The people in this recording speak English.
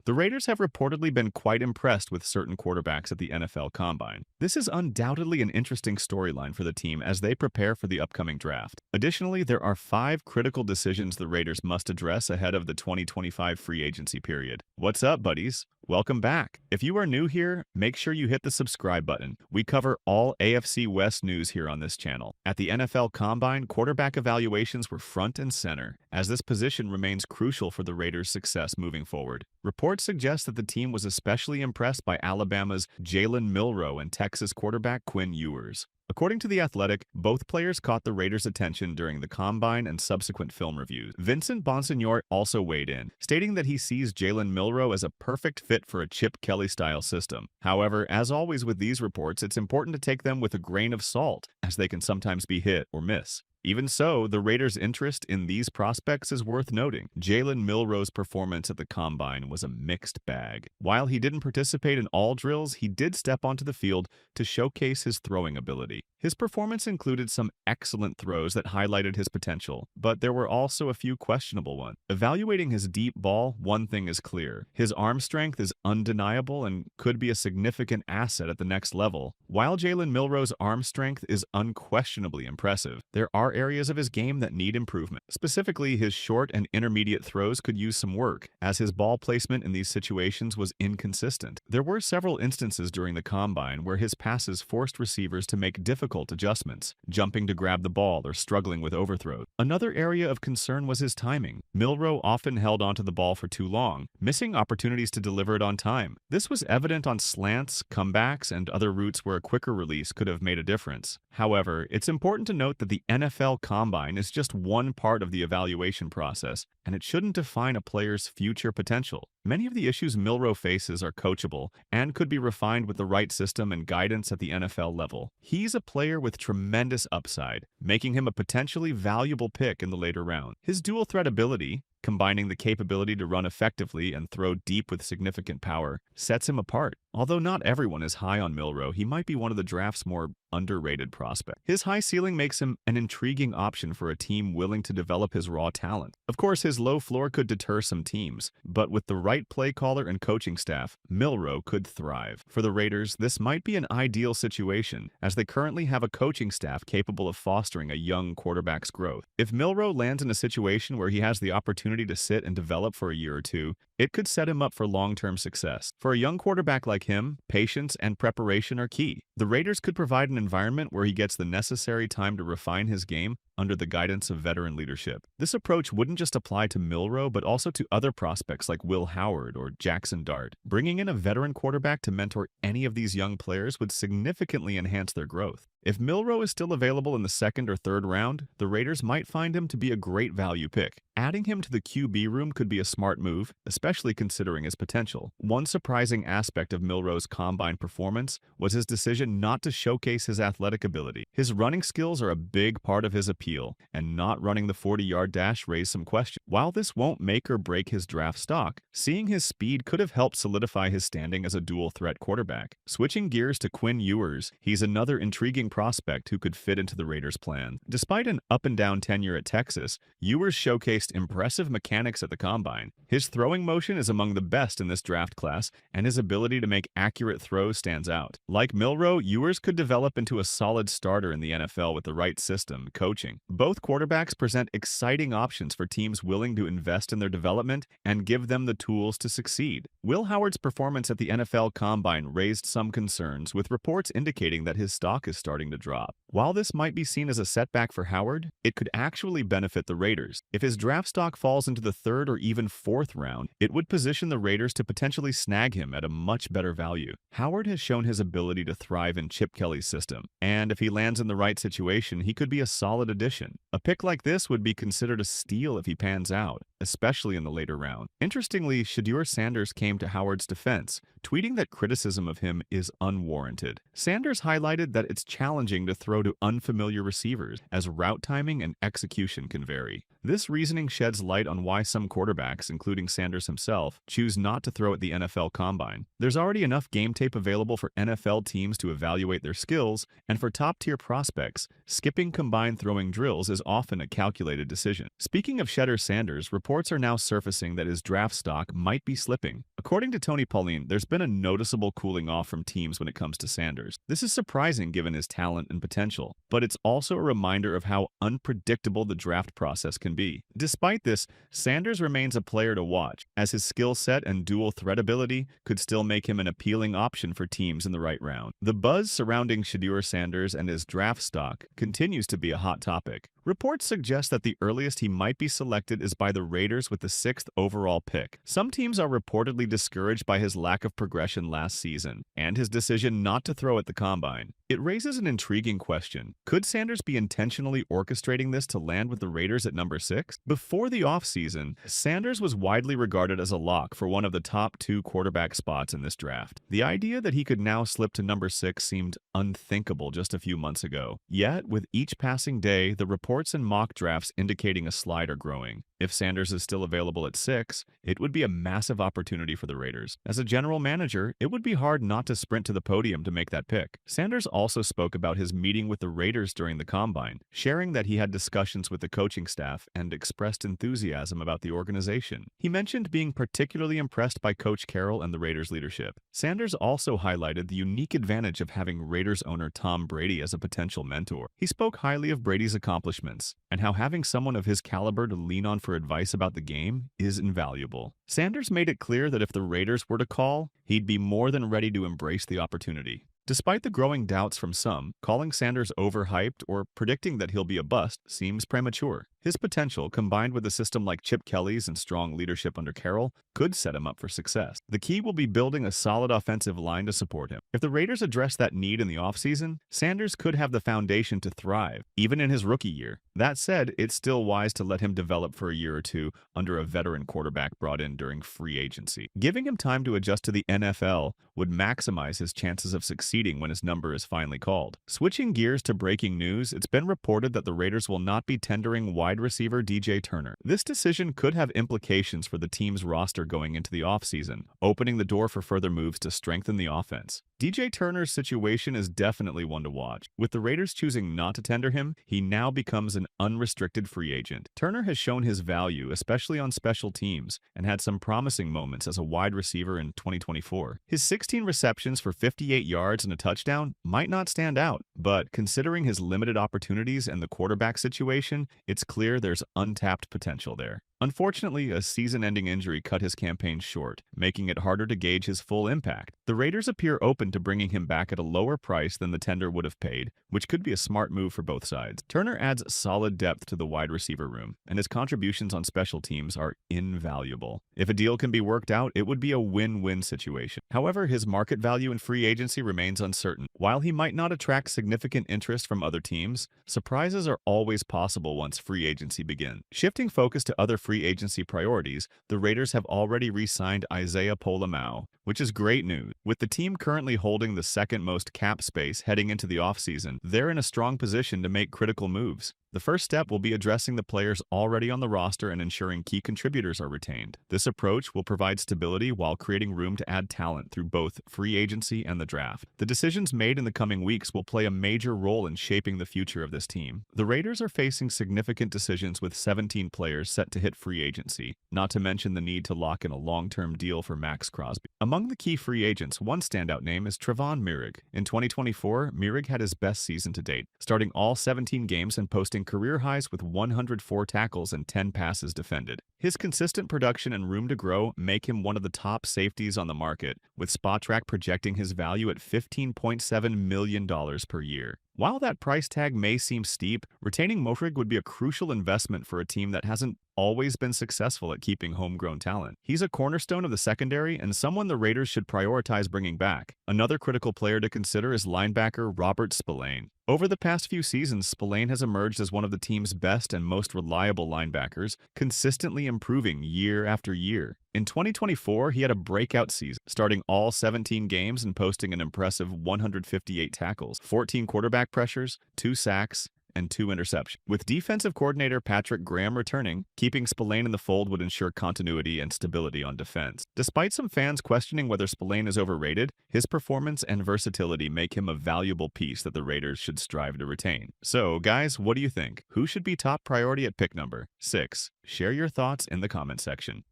The Raiders have reportedly been quite impressed with certain quarterbacks at the NFL Combine. This is undoubtedly an interesting storyline for the team as they prepare for the upcoming draft. Additionally, there are 5 critical decisions the Raiders must address ahead of the 2025 free agency period. What's up, buddies? Welcome back. If you are new here, make sure you hit the subscribe button. We cover all AFC West news here on this channel. At the NFL Combine, quarterback evaluations were front and center, as this position remains crucial for the Raiders' success moving forward. Reports suggest that the team was especially impressed by Alabama's Jalen Milroe and Texas quarterback Quinn Ewers. According to The Athletic, both players caught the Raiders' attention during the Combine and subsequent film reviews. Vincent Bonsignore also weighed in, stating that he sees Jalen Milroe as a perfect fit for a Chip Kelly-style system. However, as always with these reports, it's important to take them with a grain of salt, as they can sometimes be hit or miss. Even so, the Raiders' interest in these prospects is worth noting. Jalen Milroe's performance at the Combine was a mixed bag. While he didn't participate in all drills, he did step onto the field to showcase his throwing ability. His performance included some excellent throws that highlighted his potential, but there were also a few questionable ones. Evaluating his deep ball, one thing is clear. His arm strength is undeniable and could be a significant asset at the next level. While Jalen Milroe's arm strength is unquestionably impressive, there are areas of his game that need improvement. Specifically, his short and intermediate throws could use some work, as his ball placement in these situations was inconsistent. There were several instances during the Combine where his passes forced receivers to make difficult adjustments, jumping to grab the ball or struggling with overthrows. Another area of concern was his timing. Milroe often held onto the ball for too long, missing opportunities to deliver it on time. This was evident on slants, comebacks, and other routes where a quicker release could have made a difference. However, it's important to note that the NFL Combine is just one part of the evaluation process, and it shouldn't define a player's future potential. Many of the issues Milroe faces are coachable and could be refined with the right system and guidance at the NFL level. He's a player with tremendous upside, making him a potentially valuable pick in the later round. His dual threat ability, combining the capability to run effectively and throw deep with significant power, sets him apart. Although not everyone is high on Milroe, he might be one of the draft's more underrated prospects. His high ceiling makes him an intriguing option for a team willing to develop his raw talent. Of course, his low floor could deter some teams, but with the right play caller and coaching staff, Milroe could thrive. For the Raiders, this might be an ideal situation, as they currently have a coaching staff capable of fostering a young quarterback's growth. If Milroe lands in a situation where he has the opportunity to sit and develop for a year or two, it could set him up for long-term success. For a young quarterback like him, patience and preparation are key. The Raiders could provide an environment where he gets the necessary time to refine his game under the guidance of veteran leadership. This approach wouldn't just apply to Milroe, but also to other prospects like Will Howard or Jackson Dart. Bringing in a veteran quarterback to mentor any of these young players would significantly enhance their growth. If Milroe is still available in the 2nd or 3rd round, the Raiders might find him to be a great value pick. Adding him to the QB room could be a smart move, especially considering his potential. One surprising aspect of Milroe's Combine performance was his decision not to showcase his athletic ability. His running skills are a big part of his appeal, and not running the 40-yard dash raised some questions. While this won't make or break his draft stock, seeing his speed could have helped solidify his standing as a dual-threat quarterback. Switching gears to Quinn Ewers, he's another intriguing prospect who could fit into the Raiders' plan. Despite an up-and-down tenure at Texas, Ewers showcased impressive mechanics at the Combine. His throwing motion is among the best in this draft class, and his ability to make accurate throws stands out. Like Milroe, Ewers could develop into a solid starter in the NFL with the right system and coaching. Both quarterbacks present exciting options for teams willing to invest in their development and give them the tools to succeed. Will Howard's performance at the NFL Combine raised some concerns, with reports indicating that his stock is starting to drop. While this might be seen as a setback for Howard, it could actually benefit the Raiders. If his draft stock falls into the 3rd or even 4th round, it would position the Raiders to potentially snag him at a much better value. Howard has shown his ability to thrive in Chip Kelly's system, and if he lands in the right situation, he could be a solid addition. A pick like this would be considered a steal if he pans out, especially in the later round. Interestingly, Shedeur Sanders came to Howard's defense, tweeting that criticism of him is unwarranted. Sanders highlighted that it's challenging to throw to unfamiliar receivers, as route timing and execution can vary. This reasoning sheds light on why some quarterbacks, including Sanders himself, choose not to throw at the NFL Combine. There's already enough game tape available for NFL teams to evaluate their skills, and for top-tier prospects, skipping combined throwing drills is often a calculated decision. Speaking of Shedeur Sanders, reports reports are now surfacing that his draft stock might be slipping. According to Tony Pauline, there's been a noticeable cooling off from teams when it comes to Sanders. This is surprising given his talent and potential, but it's also a reminder of how unpredictable the draft process can be. Despite this, Sanders remains a player to watch, as his skill set and dual threat ability could still make him an appealing option for teams in the right round. The buzz surrounding Shedeur Sanders and his draft stock continues to be a hot topic. Reports suggest that the earliest he might be selected is by the Raiders with the 6th overall pick. Some teams are reportedly discouraged by his lack of progression last season and his decision not to throw at the combine. It raises an intriguing question. Could Sanders be intentionally orchestrating this to land with the Raiders at number 6? Before the offseason, Sanders was widely regarded as a lock for one of the top 2 quarterback spots in this draft. The idea that he could now slip to number 6 seemed unthinkable just a few months ago. Yet, with each passing day, the reports and mock drafts indicating a slide are growing. If Sanders is still available at 6, it would be a massive opportunity for the Raiders. As a general manager, it would be hard not to sprint to the podium to make that pick. Sanders also spoke about his meeting with the Raiders during the combine, sharing that he had discussions with the coaching staff and expressed enthusiasm about the organization. He mentioned being particularly impressed by Coach Carroll and the Raiders' leadership. Sanders also highlighted the unique advantage of having Raiders owner Tom Brady as a potential mentor. He spoke highly of Brady's accomplishments and how having someone of his caliber to lean on for advice about the game is invaluable. Sanders made it clear that if the Raiders were to call, he'd be more than ready to embrace the opportunity. Despite the growing doubts from some, calling Sanders overhyped or predicting that he'll be a bust seems premature. His potential, combined with a system like Chip Kelly's and strong leadership under Carroll, could set him up for success. The key will be building a solid offensive line to support him. If the Raiders address that need in the offseason, Sanders could have the foundation to thrive, even in his rookie year. That said, it's still wise to let him develop for a year or two under a veteran quarterback brought in during free agency. Giving him time to adjust to the NFL would maximize his chances of succeeding when his number is finally called. Switching gears to breaking news, it's been reported that the Raiders will not be tendering wide receiver DJ Turner. This decision could have implications for the team's roster going into the offseason, opening the door for further moves to strengthen the offense. DJ Turner's situation is definitely one to watch. With the Raiders choosing not to tender him, he now becomes an unrestricted free agent. Turner has shown his value, especially on special teams, and had some promising moments as a wide receiver in 2024. His 16 receptions for 58 yards and a touchdown might not stand out, but considering his limited opportunities and the quarterback situation, it's clear there's untapped potential there. Unfortunately, a season-ending injury cut his campaign short, making it harder to gauge his full impact. The Raiders appear open to bringing him back at a lower price than the tender would have paid, which could be a smart move for both sides. Turner adds solid depth to the wide receiver room, and his contributions on special teams are invaluable. If a deal can be worked out, it would be a win-win situation. However, his market value in free agency remains uncertain. While he might not attract significant interest from other teams, surprises are always possible once free agency begins. Shifting focus to other free agency priorities, the Raiders have already re-signed Isaiah Pola-Mao, which is great news. With the team currently holding the second most cap space heading into the offseason, they're in a strong position to make critical moves. The first step will be addressing the players already on the roster and ensuring key contributors are retained. This approach will provide stability while creating room to add talent through both free agency and the draft. The decisions made in the coming weeks will play a major role in shaping the future of this team. The Raiders are facing significant decisions with 17 players set to hit free agency, not to mention the need to lock in a long-term deal for Maxx Crosby. Among the key free agents, one standout name is Trevon Moehrig. In 2024, Moehrig had his best season to date, starting all 17 games and posting career highs with 104 tackles and 10 passes defended. His consistent production and room to grow make him one of the top safeties on the market, with SpotTrack projecting his value at $15.7 million per year. While that price tag may seem steep, retaining Moehrig would be a crucial investment for a team that hasn't always been successful at keeping homegrown talent. He's a cornerstone of the secondary and someone the Raiders should prioritize bringing back. Another critical player to consider is linebacker Robert Spillane. Over the past few seasons, Spillane has emerged as one of the team's best and most reliable linebackers, consistently improving year after year. In 2024, he had a breakout season, starting all 17 games and posting an impressive 158 tackles, 14 quarterback pressures, 2 sacks, and 2 interceptions. With defensive coordinator Patrick Graham returning, keeping Spillane in the fold would ensure continuity and stability on defense. Despite some fans questioning whether Spillane is overrated, his performance and versatility make him a valuable piece that the Raiders should strive to retain. So, guys, what do you think? Who should be top priority at pick number 6? Share your thoughts in the comment section.